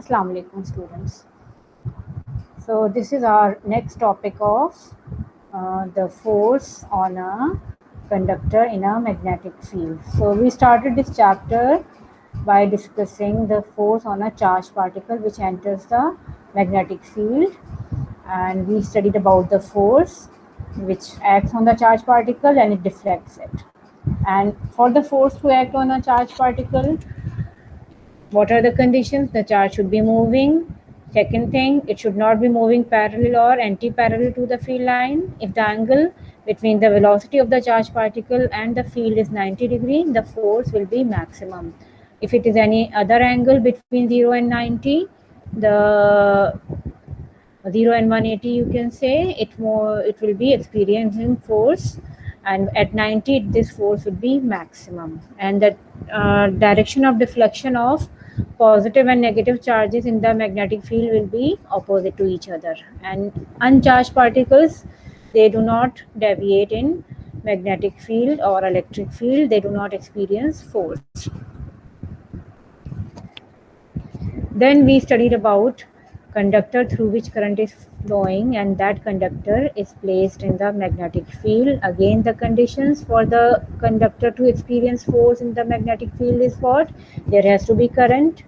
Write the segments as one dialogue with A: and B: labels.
A: Assalamu alaikum students. So this is our next topic of the force on a conductor in a magnetic field. So we started this chapter by discussing the force on a charged particle which enters the magnetic field, and we studied about the force which acts on the charged particle and it deflects it. And for the force to act on a charged particle, what are the conditions? The charge should be moving. Second thing, it should not be moving parallel or anti-parallel to the field line. If the angle between the velocity of the charged particle and the field is 90 degree, the force will be maximum. If it is any other angle between 0 and 90, the 0 and 180, you can say it will be experiencing force, and at 90 this force would be maximum, and the direction of deflection of positive and negative charges in the magnetic field will be opposite to each other, and uncharged particles, they do not deviate in magnetic field or electric field, they do not experience force. Then we studied about conductor through which current is flowing, and that conductor is placed in the magnetic field. Again, the conditions for the conductor to experience force in the magnetic field is what? There has to be current,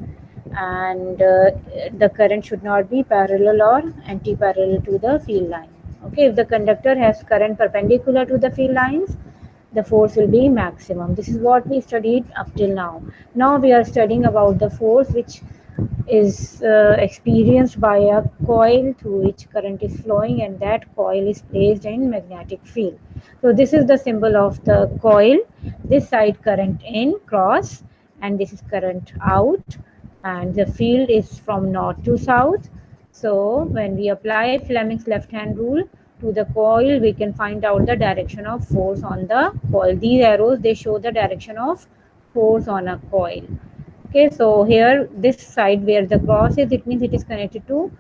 A: and the current should not be parallel or anti-parallel to the field line. Okay, if the conductor has current perpendicular to the field lines, the force will be maximum. This is what we studied up till now. Now we are studying about the force which is experienced by a coil through which current is flowing, and that coil is placed in magnetic field. So this is the symbol of the coil. This side current in cross, and this is current out, and the field is from north to south. So when we apply Fleming's left hand rule to the coil, we can find out the direction of force on the coil. These arrows, they show the direction of force on a coil. Okay, so here this side where the cross is, it means it is connected to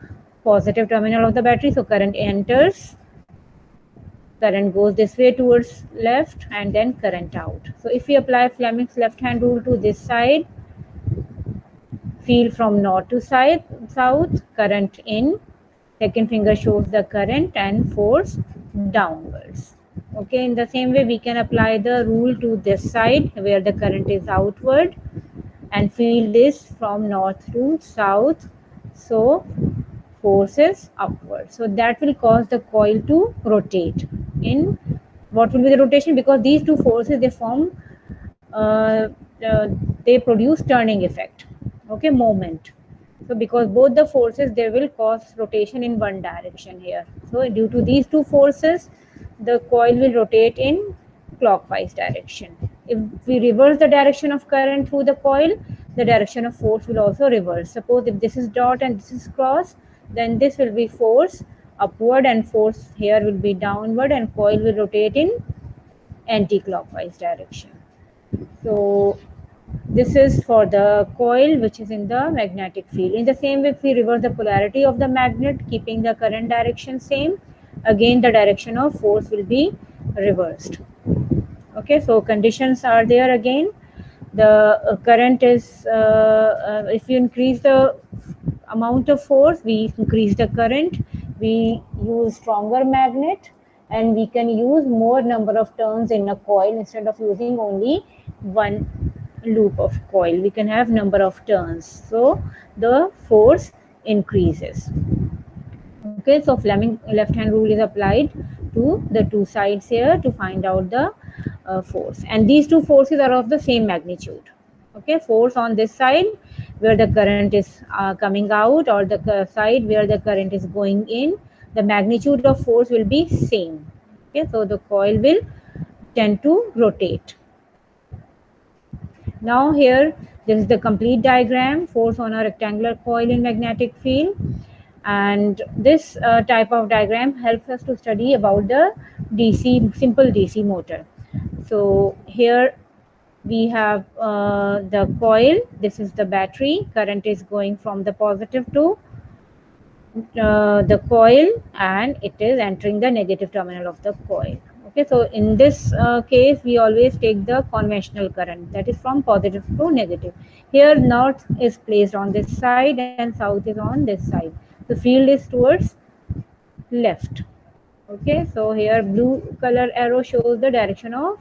A: positive terminal of the battery. So current enters, current goes this way towards left, and then current out. So if we apply Fleming's left hand rule to this side, field from north to south, current in, second finger shows the current, and force downwards. Okay, in the same way we can apply the rule to this side where the current is outward and field is from north to south, so force is upward. So that will cause the coil to rotate. In what will be the rotation? Because these two forces, they form they produce turning effect. Okay, moment. So because both the forces, they will cause rotation in one direction here. So due to these two forces, the coil will rotate in clockwise direction. If we reverse the direction of current through the coil, the direction of force will also reverse. Suppose if this is dot and this is cross, then this will be force upward and force here will be downward, and coil will rotate in anti-clockwise direction. So this is for the coil which is in the magnetic field. In the same way, if we reverse the polarity of the magnet, keeping the current direction same, again the direction of force will be reversed. Okay, so conditions are there again. The current is, if you increase the amount of force, we increase the current, we use stronger magnet, and we can use more number of turns in a coil. Instead of using only one loop of coil, we can have number of turns, so the force increases. Okay, so Fleming left hand rule is applied to the two sides here to find out the force, and these two forces are of the same magnitude. Okay, force on this side where the current is coming out, or the side where the current is going in, the magnitude of force will be same. Okay, so the coil will tend to rotate. Now here, this is the complete diagram, force on a rectangular coil in magnetic field. And this type of diagram helps us to study about the simple DC motor. So here we have the coil, this is the battery, current is going from the positive to the coil, and it is entering the negative terminal of the coil. Okay, so in this case, we always take the conventional current, that is from positive to negative. Here, north is placed on this side and south is on this side. The field is towards left. Okay, so here blue color arrow shows the direction of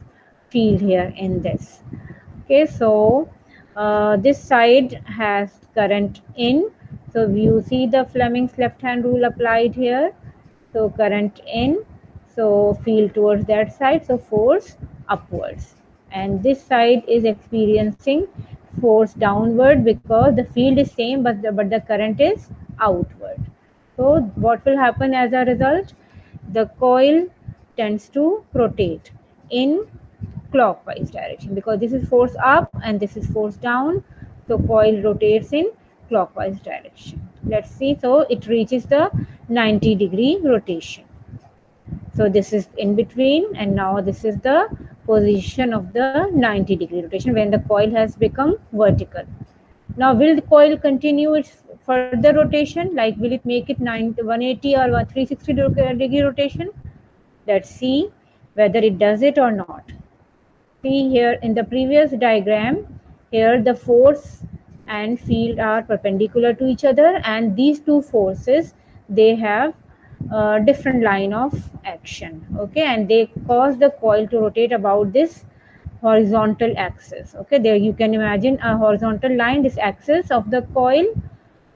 A: field here in this. Okay, so this side has current in. So you see the Fleming's left hand rule applied here. So current in, so field towards that side, so force upwards. And this side is experiencing force downward because the field is same, but the current is outward. So what will happen as a result? The coil tends to rotate in clockwise direction because this is force up and this is force down. So coil rotates in clockwise direction. Let's see. So it reaches the 90-degree rotation. So this is in between, and now this is the position of the 90-degree rotation when the coil has become vertical. Now, will the coil continue its further rotation? Like, will it make it 180 or 360-degree rotation? Let's see whether it does it or not. See here in the previous diagram, here the force and field are perpendicular to each other, and these two forces, they have a different line of action. Okay, and they cause the coil to rotate about this horizontal axis. Okay, there you can imagine a horizontal line, this axis of the coil,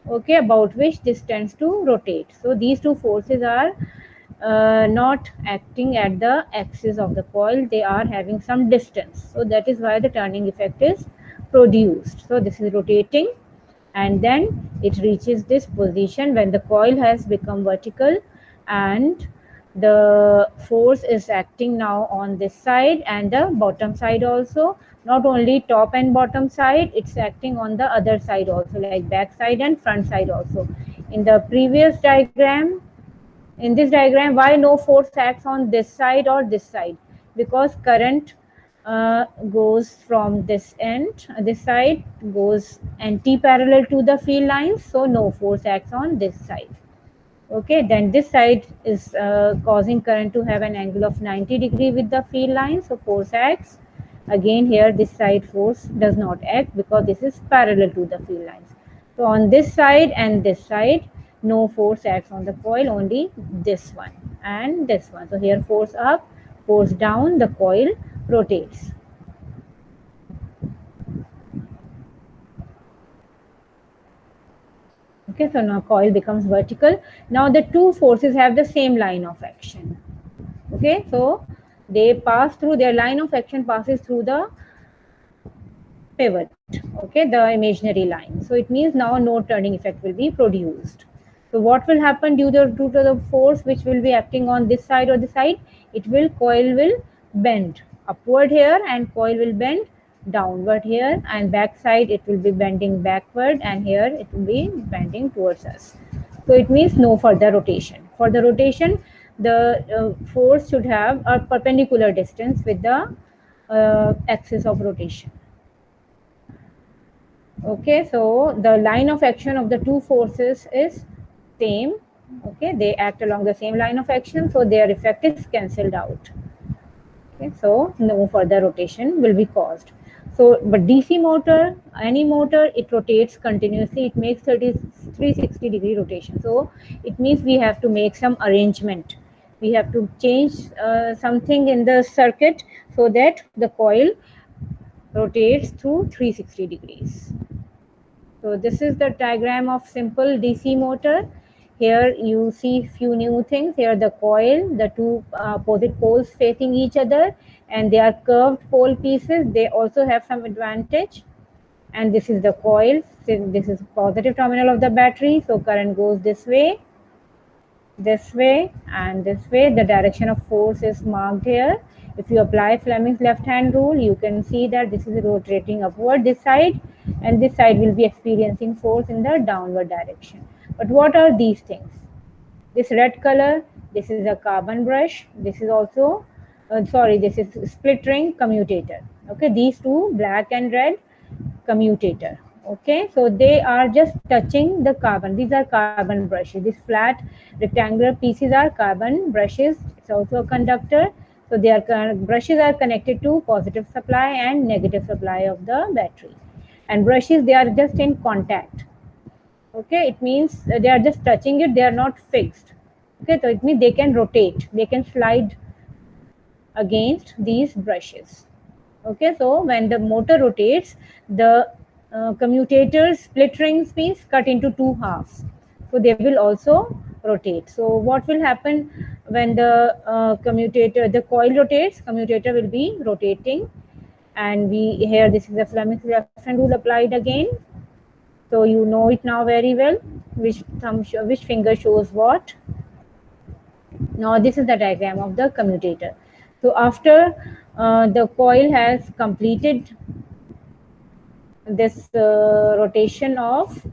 A: okay, about which this tends to rotate. So these two forces are not acting at the axis of the coil, they are having some distance. So that is why the turning effect is produced. So this is rotating, and then it reaches this position when the coil has become vertical, and the force is acting now on this side and the bottom side also. Not only top and bottom side, it's acting on the other side also, like back side and front side also. In the previous diagram, in this diagram, why no force acts on this side or this side? Because current goes from this end, this side goes anti-parallel to the field lines, so no force acts on this side. Okay, then this side is causing current to have an angle of 90-degree with the field line, so force acts. Again here this side force does not act because this is parallel to the field lines. So on this side and this side, no force acts on the coil, only this one and this one. So here force up, force down, the coil rotates. Okay, so now coil becomes vertical. Now the two forces have the same line of action. Okay, so they pass through, their line of action passes through the pivot, okay, the imaginary line. So it means now no turning effect will be produced. So what will happen due to the force which will be acting on this side or this side? Coil will bend upward here and coil will bend downward here, and back side it will be bending backward, and here it will be bending towards us. So it means no further rotation. For the rotation, the force should have a perpendicular distance with the axis of rotation. Okay, so the line of action of the two forces is same. Okay, they act along the same line of action, so their effect is cancelled out. Okay, so no further rotation will be caused. So, but DC motor, any motor, it rotates continuously. It makes 360-degree rotation. So it means we have to make some arrangement. We have to change something in the circuit so that the coil rotates through 360 degrees. So this is the diagram of simple DC motor. Here you see few new things. Here the coil, the two opposite poles facing each other, and they are curved pole pieces. They also have some advantage. And this is the coil. So this is positive terminal of the battery. So current goes this way, and this way. The direction of force is marked here. If you apply Fleming's left hand rule, you can see that this is rotating upward this side, and this side will be experiencing force in the downward direction. But what are these things? This red color, this is a carbon brush. This is also, this is split ring commutator. Okay, these two, black and red, commutator. Okay, so they are just touching the carbon. These are carbon brushes. These flat rectangular pieces are carbon brushes. It's also a conductor. So their brushes are connected to positive supply and negative supply of the battery, and brushes, they are just in contact. Okay, it means they are just touching it, they are not fixed. Okay, so it means they can rotate, they can slide against these brushes. Okay, so when the motor rotates, the commutator split rings means cut into two halves, so they will also rotate. So what will happen when the the coil rotates, commutator will be rotating, and we here, this is the Fleming's left hand rule applied again. So you know it now very well, which which finger shows what. Now this is the diagram of the commutator. So after the coil has completed this rotation of,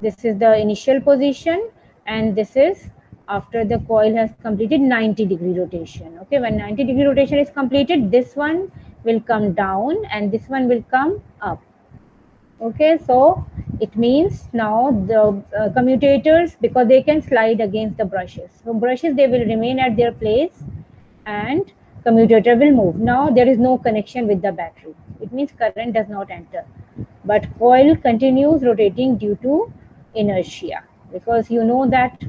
A: this is the initial position, and this is after the coil has completed 90-degree rotation. Okay, when 90-degree rotation is completed, this one will come down and this one will come up. Okay, so it means now the commutators, because they can slide against the brushes, so brushes, they will remain at their place and commutator will move. Now there is no connection with the battery, it means current does not enter, but coil continues rotating due to inertia, because you know that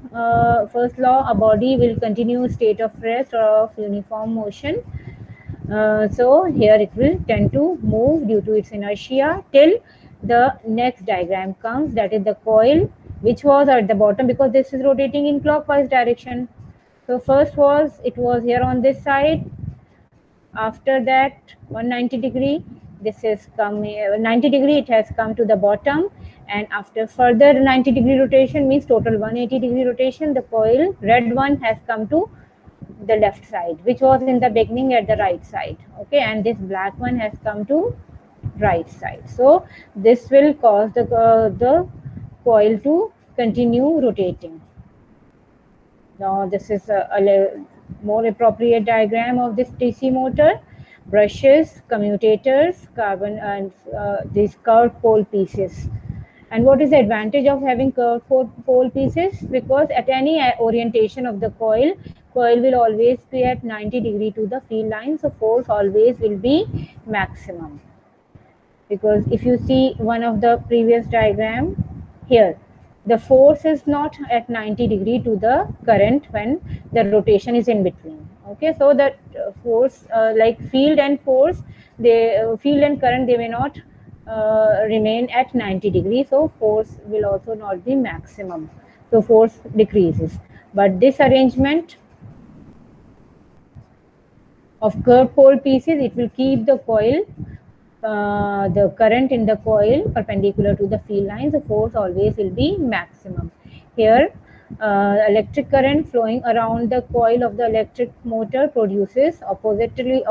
A: first law, a body will continue state of rest or of uniform motion. So here it will tend to move due to its inertia till the next diagram comes, that is the coil, which was at the bottom, because this is rotating in clockwise direction. So first was, it was here on this side, after that 190-degree, this is come 90-degree, it has come to the bottom, and after further 90-degree rotation, means total 180-degree rotation, the coil red one has come to the left side, which was in the beginning at the right side. Okay, and this black one has come to right side. So this will cause the coil to continue rotating. Now this is a more appropriate diagram of this DC motor. Brushes, commutators, carbon, and these curved pole pieces. And what is the advantage of having curved pole pieces? Because at any orientation of the coil, coil will always be at 90-degree to the field line, so force always will be maximum. Because if you see one of the previous diagram here, the force is not at 90-degree to the current when the rotation is in between. Okay, so that force, like field and force, they field and current, they may not remain at 90-degree, so force will also not be maximum, so force decreases. But this arrangement of curved pole pieces, it will keep the coil, the current in the coil perpendicular to the field lines, the force always will be maximum. Here, electric current flowing around the coil of the electric motor produces oppositely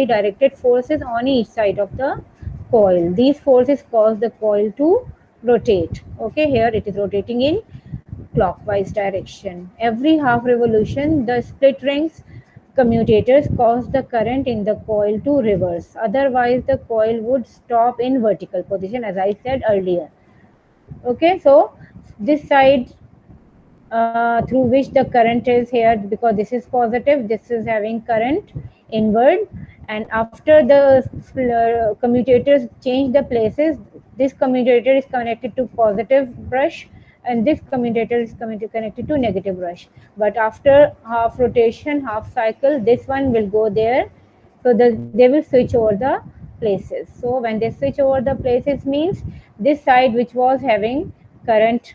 A: directed forces on each side of the coil. These forces cause the coil to rotate. Okay, here it is rotating in clockwise direction. Every half revolution, the split rings commutators cause the current in the coil to reverse. Otherwise, the coil would stop in vertical position, as I said earlier. Okay, so this side through which the current is here, because this is positive, this is having current inward, and after the commutators change the places, this commutator is connected to positive brush and this commutator is connected to negative brush, but after half rotation, half cycle, this one will go there, so they will switch over the places. So when they switch over the places means this side which was having current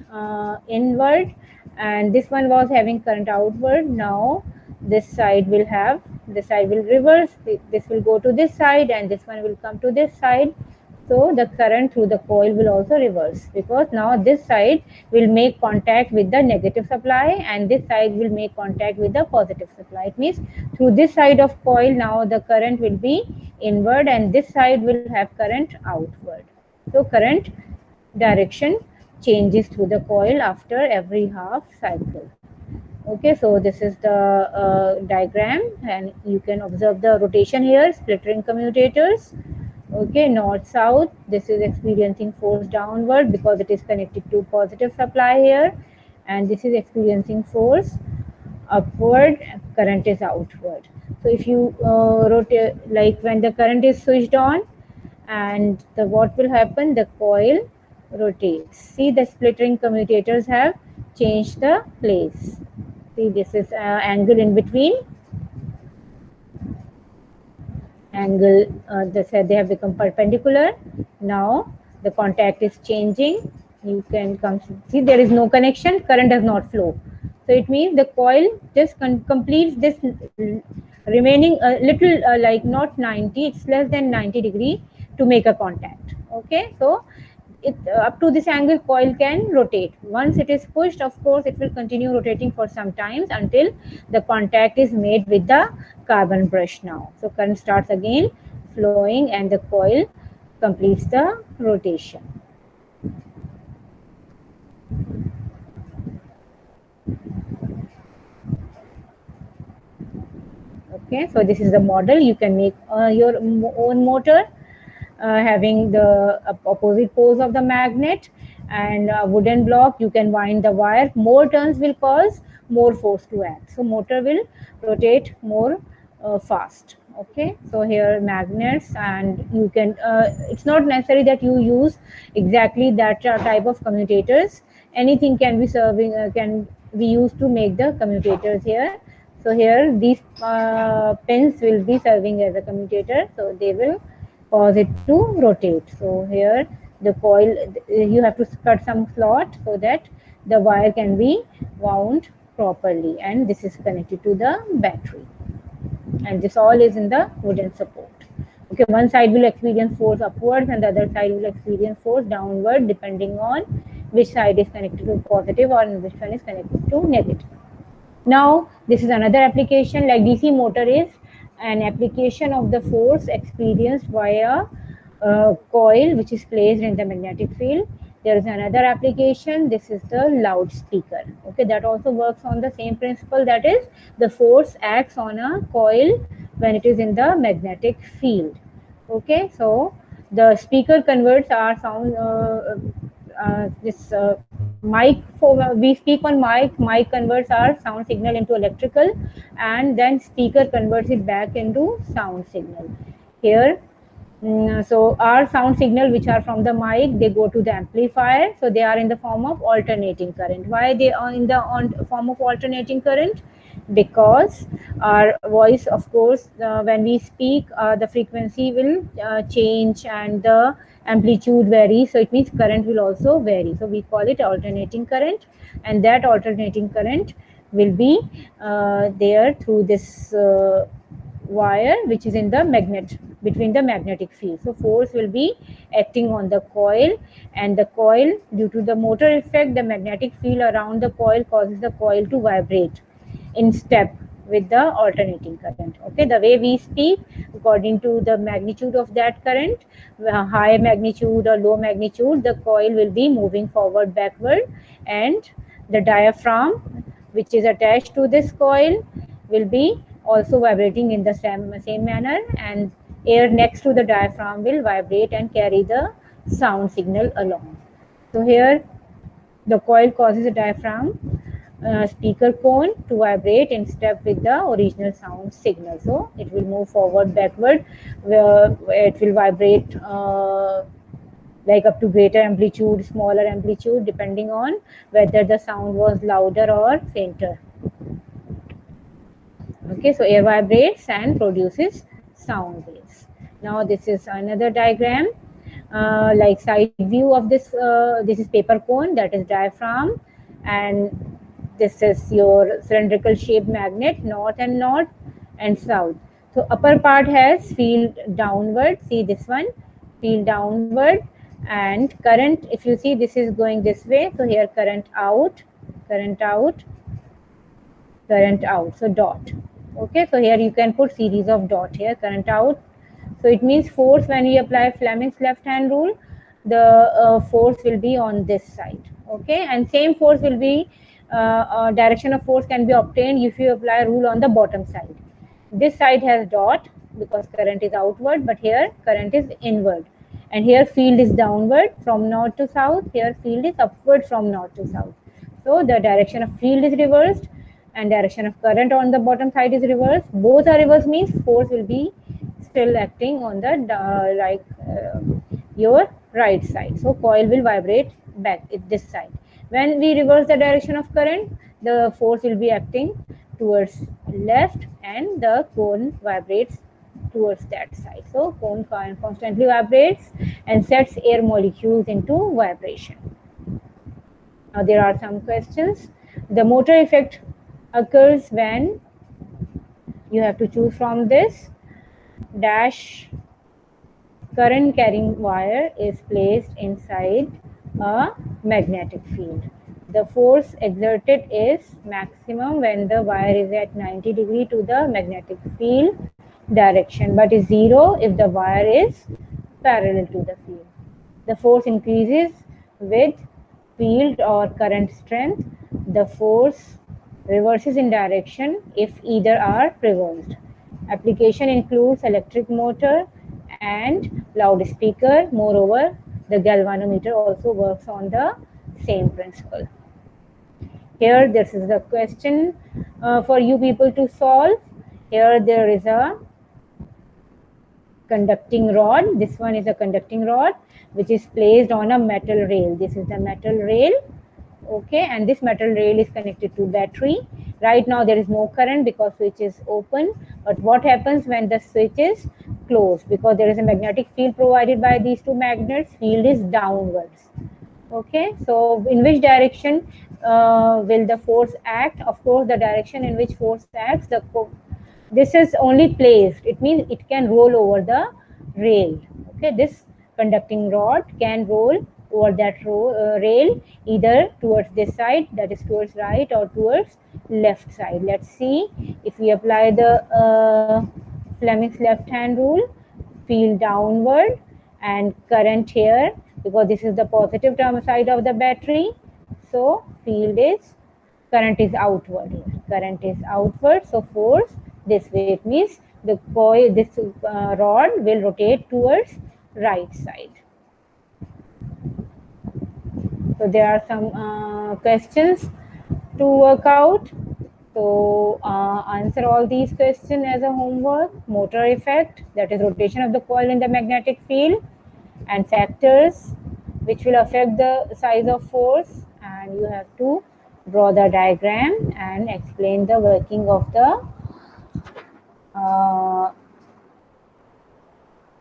A: inward and this one was having current outward, now this side will have, this side will reverse, this will go to this side and this one will come to this side. So the current through the coil will also reverse, because now this side will make contact with the negative supply and this side will make contact with the positive supply. It means through this side of coil now the current will be inward and this side will have current outward. So current direction changes through the coil after every half cycle. Okay, so this is the diagram and you can observe the rotation here, split ring commutators. Okay, north south, this is experiencing force downward because it is connected to positive supply here, and this is experiencing force upward, current is outward. So if you rotate, like when the current is switched on, and the what will happen, the coil rotates. See, the split ring commutators have changed the place. See, this is angle in between, angle, they have become perpendicular. Now the contact is changing. You can come see, there is no connection, current does not flow. So it means the coil just completes this remaining a little, like not 90, it's less than 90 degree to make a contact. Okay, so it up to this angle coil can rotate. Once it is pushed, of course it will continue rotating for some times until the contact is made with the carbon brush. Now so current starts again flowing and the coil completes the rotation. Okay, so this is the model. You can make your own motor having the opposite poles of the magnet and a wooden block. You can wind the wire. More turns will cause more force to act, so motor will rotate more fast. Okay, so here magnets, and you can it's not necessary that you use exactly that type of commutators. Anything can be serving, can be used to make the commutators here. So here these pins will be serving as a commutator, so they will cause it to rotate. So here the coil, you have to cut some slot so that the wire can be wound properly, and this is connected to the battery, and this all is in the wooden support. Okay, one side will experience force upwards and the other side will experience force downward, depending on which side is connected to positive or which one is connected to negative. Now, this is another application. Like DC motor is an application of the force experienced via coil which is placed in the magnetic field. There is another application. This is the loudspeaker. Okay, that also works on the same principle. That is, the force acts on a coil when it is in the magnetic field. Okay, so the speaker converts our sound. This mic, for we speak on mic converts our sound signal into electrical, and then speaker converts it back into sound signal. Here so our sound signal which are from the mic, they go to the amplifier, so they are in the form of alternating current. Why they are in the form of alternating current? Because our voice, of course, when we speak, the frequency will change and the amplitude varies, so it means current will also vary, so we call it alternating current. And that alternating current will be there through this wire which is in the magnet, between the magnetic field. So force will be acting on the coil, and the coil, due to the motor effect, the magnetic field around the coil causes the coil to vibrate in step with the alternating current. Okay, the way we speak, according to the magnitude of that current, high magnitude or low magnitude, the coil will be moving forward, backward, and the diaphragm which is attached to this coil will be also vibrating in the same manner, and air next to the diaphragm will vibrate and carry the sound signal along. So here the coil causes a diaphragm speaker cone to vibrate in step with the original sound signal. So it will move forward, backward, where it will vibrate like up to greater amplitude, smaller amplitude, depending on whether the sound was louder or fainter. Okay, so air vibrates and produces sound waves. Now this is another diagram, like side view of this. This is paper cone, that is diaphragm, and this is your cylindrical shaped magnet, north and south. So upper part has field downward. See this one, field downward, and current. If you see, this is going this way. So here current out, current out, current out, so dot. Okay, so here you can put series of dot here, current out. So it means force, when we apply Fleming's left hand rule, the force will be on this side. Okay, and same force will be direction of force can be obtained if you apply rule on the bottom side. This side has dot because current is outward, but here current is inward, and here field is downward from north to south, here field is upward from north to south. So the direction of field is reversed, and direction of current on the bottom side is reverse. Both are reverse means force will be still acting on the your right side. So coil will vibrate back at this side. When we reverse the direction of current, the force will be acting towards left and the cone vibrates towards that side. So cone constantly vibrates and sets air molecules into vibration. Now there are some questions. The motor effect occurs when you have to choose from this dash current carrying wire is placed inside a magnetic field. The force exerted is maximum when the wire is at 90 degree to the magnetic field direction, but is zero if the wire is parallel to the field. The force increases with field or current strength. The force reverses in direction if either are reversed. Application includes electric motor and loudspeaker. Moreover, the galvanometer also works on the same principle. Here, this is the question for you people to solve. Here, there is a conducting rod. This one is a conducting rod which is placed on a metal rail. This is the metal rail. Okay, and this metal rail is connected to battery. Right now there is no current because switch is open, but what happens when the switch is closed? Because there is a magnetic field provided by these two magnets, field is downwards. Okay, so in which direction will the force act? Of course, the direction in which force acts, this is only placed. It means it can roll over the rail. Okay, this conducting rod can roll over that rail either towards this side, that is towards right, or towards left side. Let's see if we apply the Fleming's left hand rule, field downward and current here, because this is the positive term side of the battery. So field is, current is outward here. Current is outward, so force this way. It means the coil, this rod will rotate towards right side. So there are some questions to work out. So answer all these questions as a homework. Motor effect, that is rotation of the coil in the magnetic field, and factors which will affect the size of force, and you have to draw the diagram and explain the working of the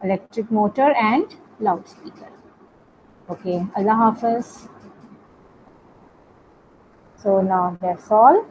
A: electric motor and loudspeaker. Okay, Allah Hafiz. So now that's all.